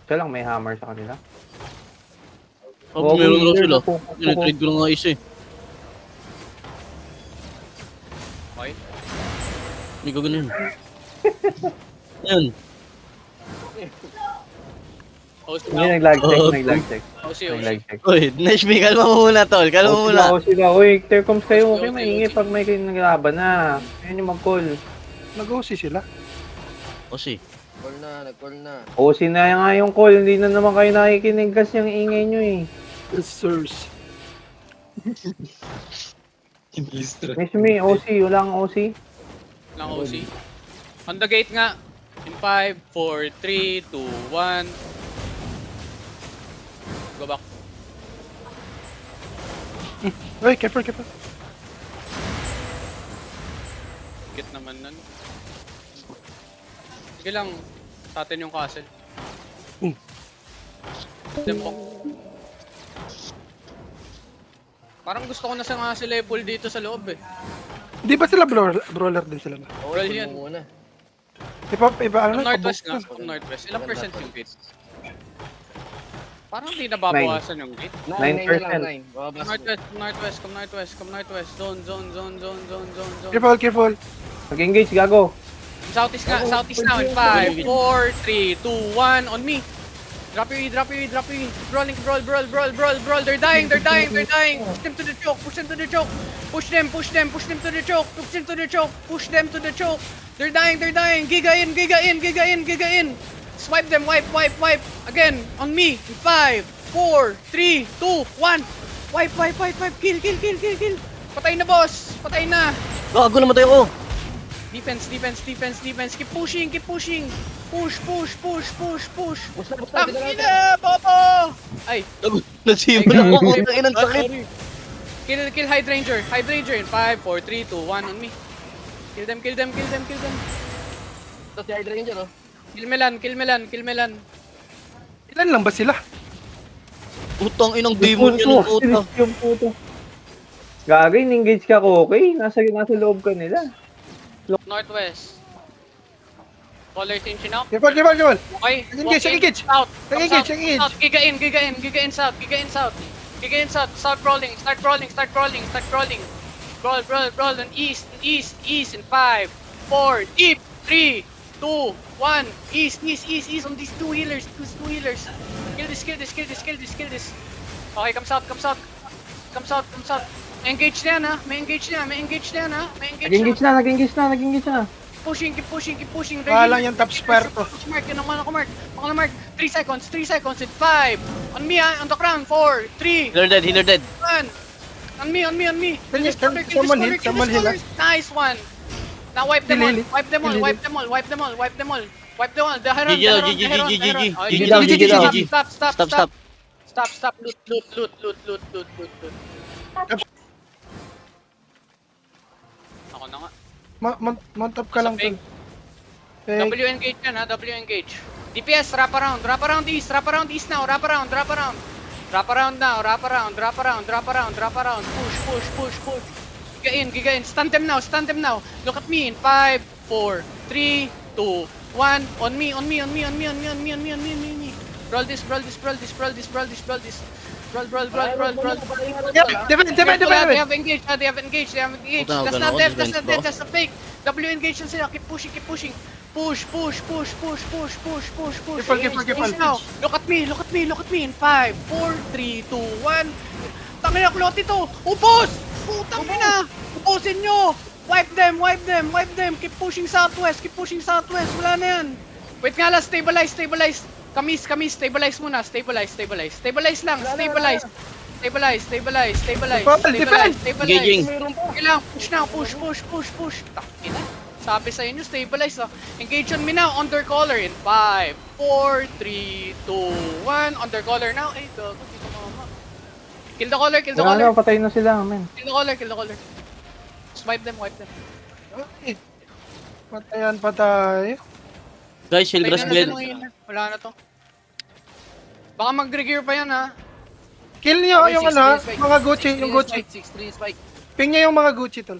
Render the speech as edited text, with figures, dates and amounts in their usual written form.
Siya lang may hammer sa kanila. Oh, meron raw sila. Kuko. Tinitrade ko na nga isa eh. Okay. Hindi ko ganun. Ayan. OC Hindi now. nag-lag check, Oh, nag-lag check. OC. Nag-lag check. Uy, Nashmi, kalma mo muna tol. Kalma mo muna. Ako sila, uy, tercoms kayo, okay OC, maingay OC. pag may kayo naglaban na. Ayun yung mag-call. Nag-OC sila. Kasi. Nag-call na. OC na nga yung call, hindi na naman kayo nakikinig kasi yung ingay nyo eh. Sirs. Miss me, OC, wala kang OC. Lang OC. On the gate nga. In 5, 4, 3, 2, 1. Go back. Uy, careful. Git naman nun. Sige lang. Sa atin yung castle. Tempo. Parang gusto ko na sa nga si level dito sa loob eh. Di ba sila brawler din sila na? Well, yun. muna. Iba ano From na? northwest nga. From northwest. Ilang percent yung gate? Parang di nababawasan yung gate. 9%. Northwest. Come northwest. Zone. Careful. Mag-engage, gago. Southeast nga. Southeast now in 5, 4, 3, 2, 1. On me. Drop your E. Brawling. Brawl. They're dying. Push them to the choke. Push them to the choke. Push them to the choke. They're dying. Giga in. Swipe them. Wipe. Again. On me. In 5, 4, 3, 2, 1. Wipe. Kill. Patay na, boss. Patay na. Gago namatay ako. Defense. Keep pushing. Push. Basta. Tangina, Bobo! Ay, Nasibol ako. Putang inang sakit. kill Hydranger in 5, 4, 3, 2, 1 on me. Kill them. Ito si Hydra Ranger, oh. Kill Melan. Ilan lang ba sila? Putang inang demon yan ng puta. Yung puto. Gagay, engage ka ko, okay? Nasa loob ka nila. Northwest. Color tension out. Careful. Okay. Engage. South. Engage. South. Giga in south. Start crawling. Brawl on east in 5, 4, deep, 3, 2, 1. East on these two healers. Kill this. Okay, come south. Engage na yan, ha. May engage na yan. Nag-engage na. Keep pushing. Wala yung top spare to. Mark. 3 seconds in 5. On me, on the crown. 4, 3, Healer dead. 1. On me. Can someone heal us? Nice one. Now wipe them all. Lily. Wipe them all. The Heron. GG down. Stop. Loot. Ako na nga. Mount up ka lang. Sabing. Tol. W engage yan, ha? W engage. DPS, wrap around east now, wrap around. Wrap around now. Push. Giga in. Stun them now. Look at me in 5, 4, 3, 2, 1. On me. Brawl this. Brawl. Defend. They have engaged. That's Puta, not gano'n, dev, defense ba? that's a fake. W engage na sila. Keep pushing. Push. Careful. Now. Look at me in 5, 4, 3, 2, 1. Tangin na kloti to. Ubos! Putang ina! Ubusin nyo! Wipe them. Keep pushing southwest. Wala na yan. Wait nga lang, stabilize. Kamis, stabilize muna. Stabilize lang. Stabilize. Defend! Engaging. Kailangan push now. Push. Takina. Sabi sa inyo, stabilize. Engage on me now. Undercollar in 5, 4, 3, 2, 1. Undercollar now. Ay, gago. Dito mama. Kill the collar. Wala na, patay na sila, man. Kill the collar. Swipe them. Okay. Patayan pa tayo. Guys, Shieldgrass blade. Wala na to. Baka mag-regear pa yan, ha. Kill niyo Okay, yung 6-3 spike. mga Gucci, yung Gucci. 6-3 spike. Ping niya yung mga Gucci, tol.